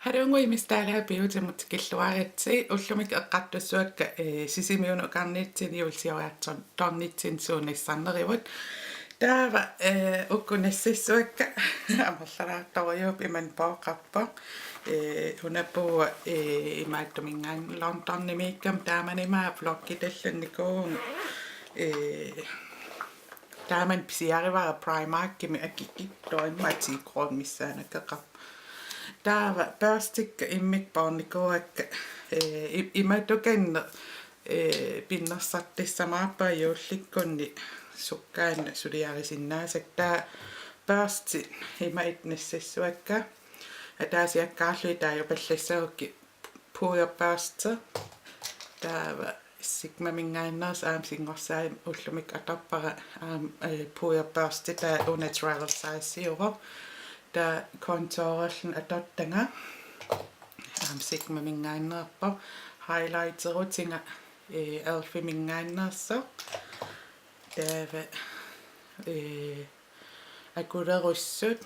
Harungui mistaalaa piutimut killuaritsi ullumik eqqattussuakka sisimiunu qarniitsini ulsioriartun tornitsin suunissarnerivut taava ukkunassissuakka amallaraartoriup iman pooqarpo unappuua imaattumingaan lortornimiikkam taamanimaa vlogkitallannikuun taaman pisiarivara Primarkimi akikittoimmaatiikroon missaanakkeqarp taava päästikka immikpaarnikuakka imatukanne pinnersartissamaappa juullikkunni sukkaanna suliarisinnaasaq taa päästi imaitnassissuakka ataasiakkaarlui taajupallassaukki puuyorpäästa taava sigmamingaanneers aam singorsaam ullumik atarpara aam puuyorpäästi taa unnatural size ta kontorallen atottanga sigmamingaanneerpo highlightserutinga elfimingaanneersa taava akulerussut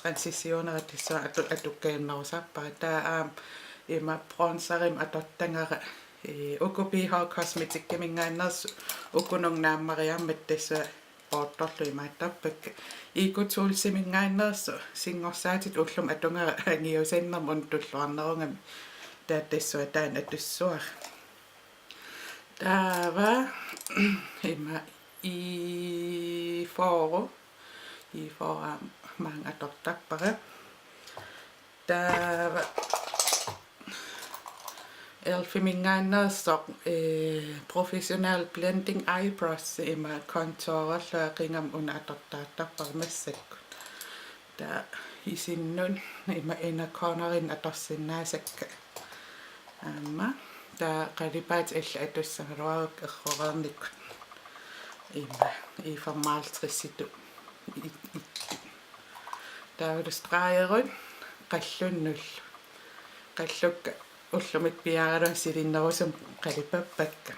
transitioneratissa atukkaannerusarpara taa aam ima bronzerim atottangara ukupiha cosmetic-mingaanneers ukunungnaammariarmat tassa ortorluimaattarpak ikutsuulsimingaanneersu singorsaati ullum atungara angiusennermun tulluarnerungam taattassua taan atussuar taava ima i4 maangatortarpara taava elfimingaanneersoq professional blending eyebrows ima contourerla qingam una atortaattarpara massakku ta isinnun ima ina cornerin atorsinnaasakka amma ta qalipaat illa atussangaluaruk errorernikku ima iformaaltrissitu taavulustræjerun qallunnull qallukka ullumik piaralu silinnerusum qalipappakka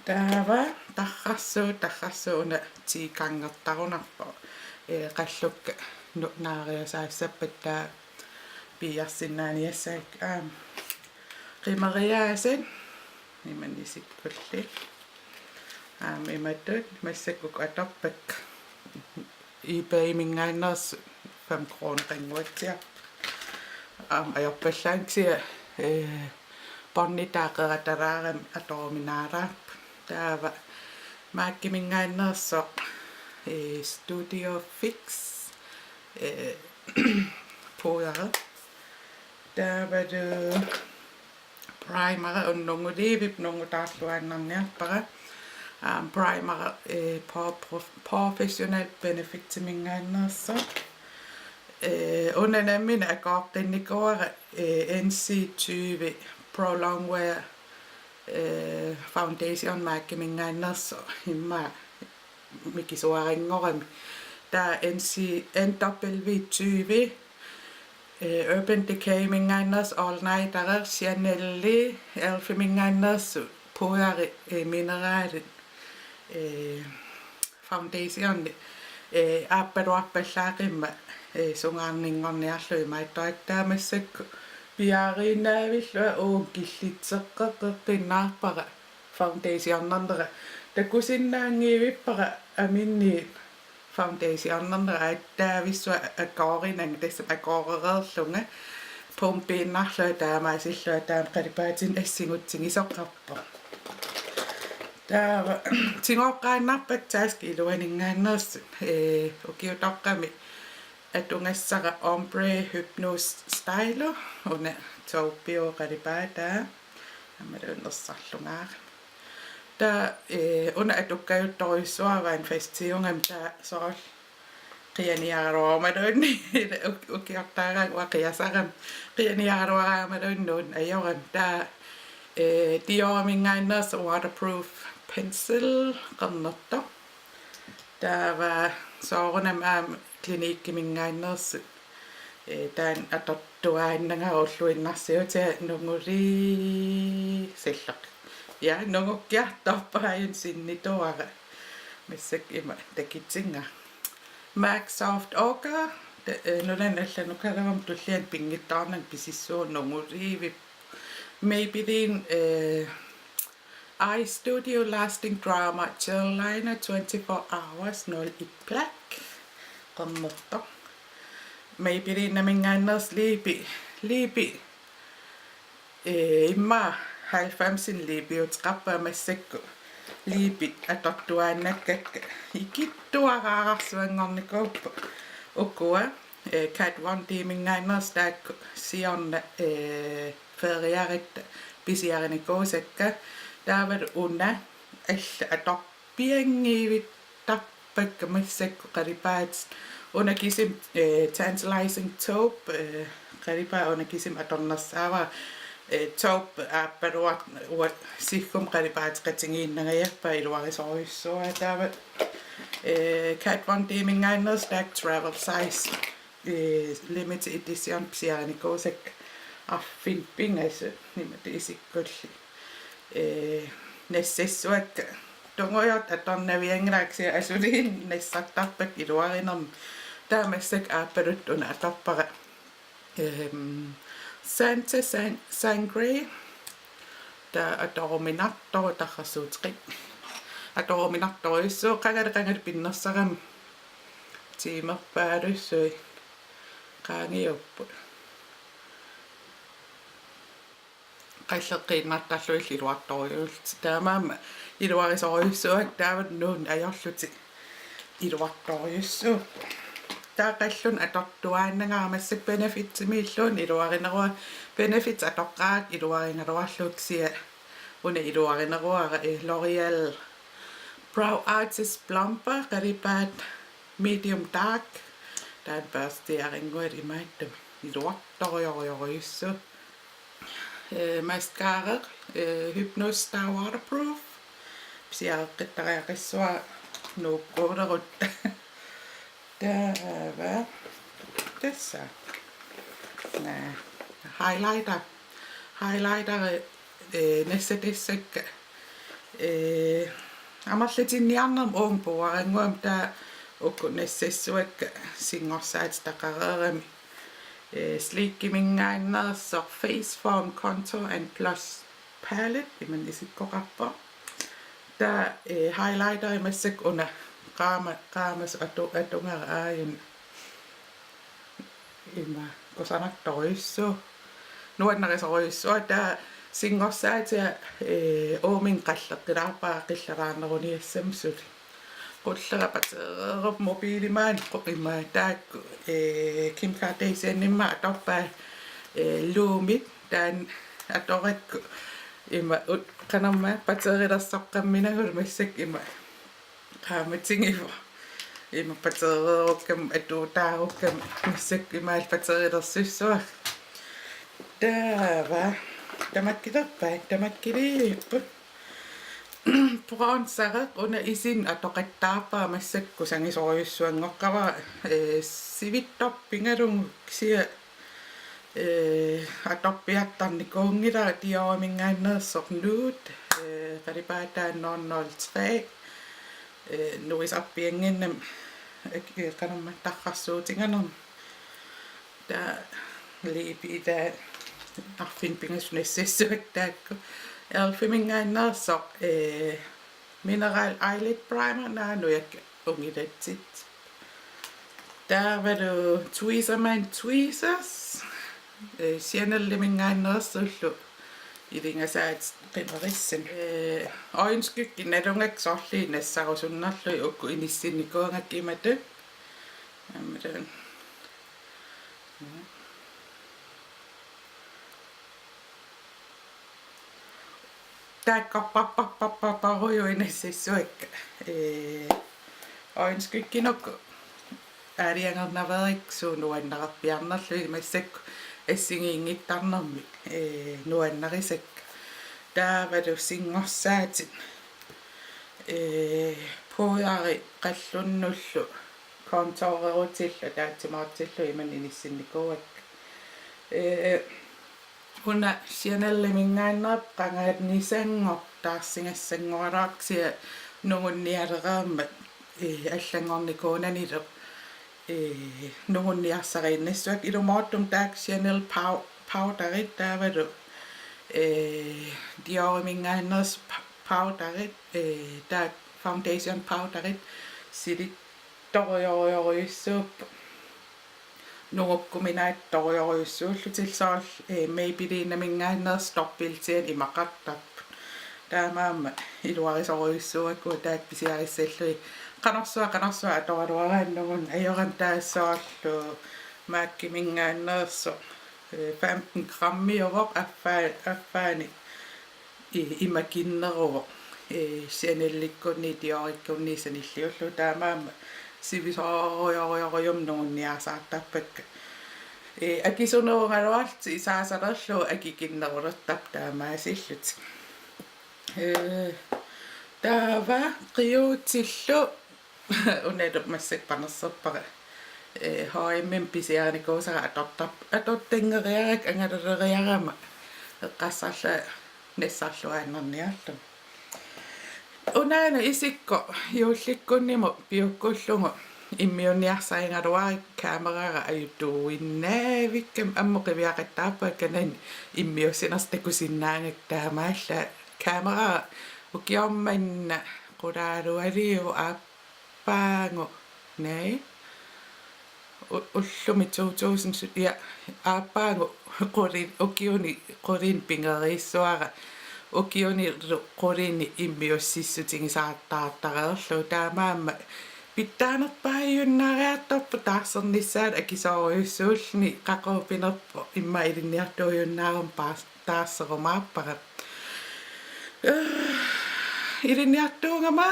taava tarrassu una tiikangertarunarpo qallukka naariasaassappat taa piarsinnaaniassaak qimeriaasan imannisikkulli imatut massakkuk atorpak eBay mingaanneers 5 kroner ringuatia ajorpallaansia ponnitaaqeratararam atoominaaraap taava maakkimingaanneersoq Studio Fix puuara taavadu primer unnunguliivip nungutaarluaannarniarpara primer professional benefit-mingaanneersoq unanammina akoortinnikuara NC20 Pro Longwear foundation maakkimingaanneerso imma mikisuaringorami taa NW20 Urban Decay mingaanneers all night arer Chanelli elfimingaanneersu puari mineraalin foundation appaluarpallaaqimma sungaarningorniarlui maittoittaamassakku piariinnaavillua killitseqqeqqinnaarpara foundationernera takusinnaangiivippara aminni foundationnernera attaaavissua akoorinang tassa akoorererlunga pumpiinnarlua taamaasillua taam qalipaatin assingutsin isoqqarpo taava tingoqqaannarpat taaski iluaningaanneersu ukiutoqqami atungassara ombre hypnose stylo una toupio qalipata amalunerssarlungaar ta una atukkajuttorissuaraan fastiungam ta sorol qianiaruarmalunni ukiortaaraan uaqiasaram qianiaruaraamalunnuun ajoram ta Dior mingaanneers waterproof pencil qernerto taava soorunam klinikkimingaanneers taan atortuaannanga ulluinnersiutia nunguli sillaq ja nungukkiartorparaajun sinnituara massak ima takitsinga Max Soft Ochre nulan allanukalavam tullian pingittaarnak pisissuunnunguriivi maybe then iStudio lasting drama Carolina 24 hours 01 Black qannerta maybe then namingaanners liipi imma 90-sin liipiutqarpaamassakku liipit atortuaannakkakka ikittuaraararsuanngornikuuppa ukua Cat 1 mingaanners taakku siorna feriaritta pisiarinikuusakka taavat una alla atorpiangiivittarpakka massakku qalipaat una kisim tantalizing taupe qalipaa una kisim atornersaava taupe apparuat sikkum qalipaat qatingiinnagayappa iluarisoruissua taavat Cat 1 mingaanners taak travel size limited edition pisiarinikuusakka arfinpingasu nimati isikkulli nassassuakka tungojot atornaviangraaksia asuliin nassartarpak iluarinerm taamassak aappalut una atorpara Santa Sangre ta atorminartoru tarrasuutqik atorminartoruissuu qangal pinnersaram tiimerpaalussui qaangiuppu qalleqqiinnaartalluill iluartoriult taamaama iluarisoruissuak taavat nuun ajorluti iluartoriussuu taaqallun atortuaannangaamassak benefitsimiilluun iluarinerua benefits atoqqaak iluaringaluarluuksia una iluarineruara L'Oreal Brow Artist Plumper qalipaat medium dark taan børstiaringuat imaattum iluartoriorioruissu mascara Hypnostar waterproof pisiareqqitariaqissua nuukkuulerutta taava tässä highlighter nassadissakka amarlatinniarnerm uungpuaranguam taa ukku nassassuakka singorsaat taqareerami sleekkimingaannerser face form contour and plus palette iman isikkoqarpa taa highlighter imassak una qaamas atungara aayun ima kosanartoruissu nuannarisoruissua taa singorsaatiga uumin qalleqqilaarpaa qillaraaneruniassamsut qullerapatseerup mobiilimaan ima taakku Kim Kardashian nimma atorpaa luumit taan atorakku ima qanamma pateerilersoqqamminagul massak ima qaamatingiva ima pateerukkam atuutaarukkam massak imaal pateerilersussuaq taava tamakkiliippu bronzereq una isin atoqattaarpaa massakku sangisoruissuangoqqava sivittorpingalungsia atorpiartarnikuungila tiorimingaanneersoq nude qalipaataan 003 nuisarpianginnam qanamma tarrarsuutinganerm taa liipita arfinpingas nassassuak taakku elfimingaanneersoq mineral eyelid primer naanuyak ungilatsit taavalu Tweezerman tweezers sianallimingaanneersullu ilingasaat qimerissan oinskykki nalungaksorli nassarusunnarlui ukku inissinikuangakkiimatu ammalun taakkorparparparparuju inassassuakka oinskykkinukku aaliangernaverik nuannaqarpiarnerlui massakku assingiingittarnermi nuannarisak taavalu singorsaati puudari qallunnullu kontorerutillu taatimaartillu iman inissinikuak una sianallimingaannerp qangaatnisangor taarsingassangoralaarksia nungunnialereermat allangornikuunanilu nogen niassariinnissuak ilumortum taak Chanel powderit taavalu diorimingaanneres powderit taak foundation powderit silit toriorioruyussuup nungukkuminaat torioruyussuullutilsoorl Maybelline-mingaanneres torpiltian imaqartap taamaamma iluarisoruyussuakku taak pisiarissallui qanarsua atoraluaraannugun ajoran taassoorlu maakkimingaannerso 15 grammiuvoq affaani imakinneruvoq Chanel-ikkunni diorikkunni sanilliullu taamaamma sivisoorioriorium nuunniasaartarpakka akisunerungaluarti isaasalerlu akikinnerullertap taamaasillut taava qiuutillu unalup massappanerserpara hoimmen pisiaanikuusara atortingeriarak angalereriarama eqqassarla nassarluaannerniarlu unaana isikko juullikkunnimu piukkullungu immiunniarsaingaluarik kamerara ajutuuinnaavikkam ammoqiviaqattaappaakkanan immiussinerstakusinnaangak taamaalla kamerara ukiormanna qulaalualiu aappaangu nei ullumi 2000 ja aappaangu qorin ukiuni qorin pingeriissuara ukiuni qorini immiussissutingisaartaartarerlu taamaamma pittaanerpaajunnaariartorpu taassernissaat akisooruyussuullni qaqopinerpo imma ilinniartuujunnaarun taasserumaapparat ilinniartuungama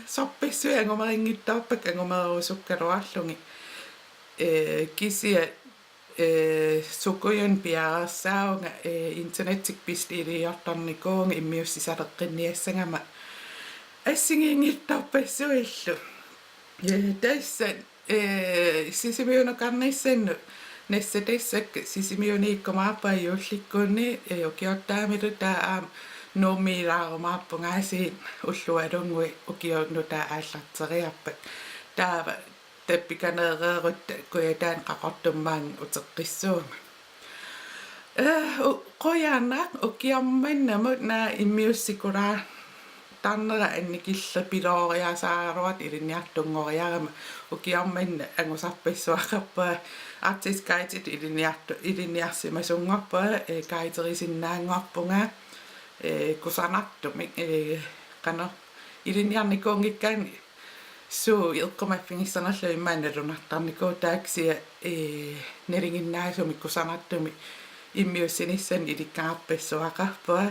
sorpissui angumaringittaarpak angumeruusukkaluarlungi kisia sukujun piarassaaunga internetik pistiliortornikuunga immiussisaleqqinniassangama assingiingittarpassuillu tassan sisimiunukarnissannu nassatassakka sisimiuniikkumaarpaa juullikkuunni ukiortaamilu taa nuumiilaarumaarpungaasiin ullualungui ukiornu taa aallarteriarpak taava tappikaneereerutta kuyataan qaqortummaan uteqqissuunga qoyaannaaq ukiormannamut naa immiussikulaa tannera annikilla pilooriasaaruat ilinniartungoriarama ukiormanna angusarpassuaqarpaa artis guided ilinniarsimasungorpaa kaiterisinnaanngorpunga kusanartumik qana ilinniarnikuungikkaani suu ilqumaffingissanerlu immaanalunartarnikuu taaksia nalinginnaasumi kusanartumi immiussinissan ilikkaarpassuaqarpaa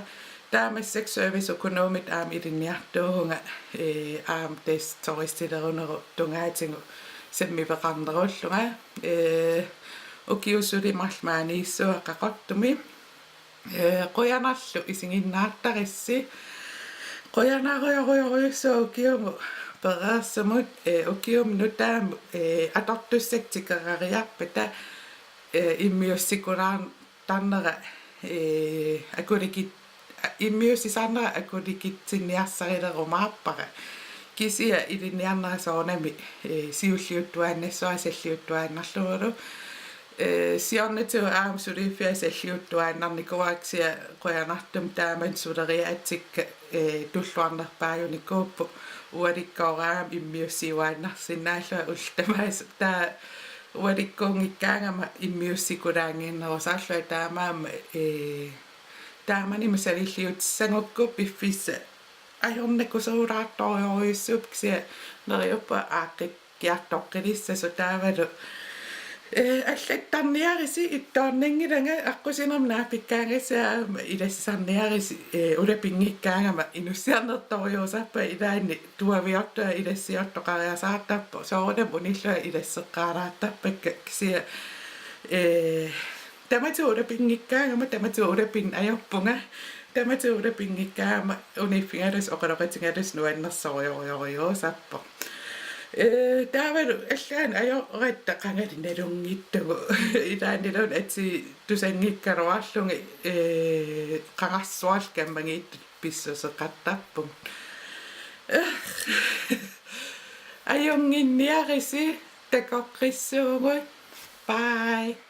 taamassak service economic ilinniartuuhunga tes turistileruneru tungaatingu sammipeqarnerullunga ukiussulimarlmaaniissuа qaqortumi qoyanarlu isinginnaartarissi qoyanaaruyoruyussuu ukiumu pereersamut ukium nutaamu atortussaktikerariarpata immiussikulaan tannera akulikit immiussisaanera akulikitsinniarsarilerumaarpara kisia ilinniarnerasoornami siulliuttuaannassuasalliuttuaannarluulu siornatuu suliffiasalliuttuaannarnikuaaksia qoyanartum taaman suleriaatikka tulluarnerpaajunikuuppu ualikkoraam immiussiuaannarsinnaallua ultamaas taa ualikkuungikkaangama immiussikulaangiinnerusaallua taamaama taamani masalilliutissangukku piffissa ajornakusuulaartorioruyussuupkisia neriuppa aaqqikkiartoqqilissassu taavalu аллаттарниарisi иттоорнангилага аққусинернаафиккаангасаа илассарниарisi улапингиккаангама инуссиарнерториусарпа илаани туавиортуа илассиортоқариасаартарпо соорнам униллуа илассеққаалаартарпакка кисия тамату улапингиккаангама тамату улапин аёрпунга тамату улапингиккаама униффингалус оқалоқатингалус нуаннерсориориориусарпо taavalu allaan ajorratta qangalinalunngittugu ilaanilun atsi tusangikkaluarlungi qangarsuarl kammangiittut pissuseqattarpun ajunginniarisi Tack och Bye.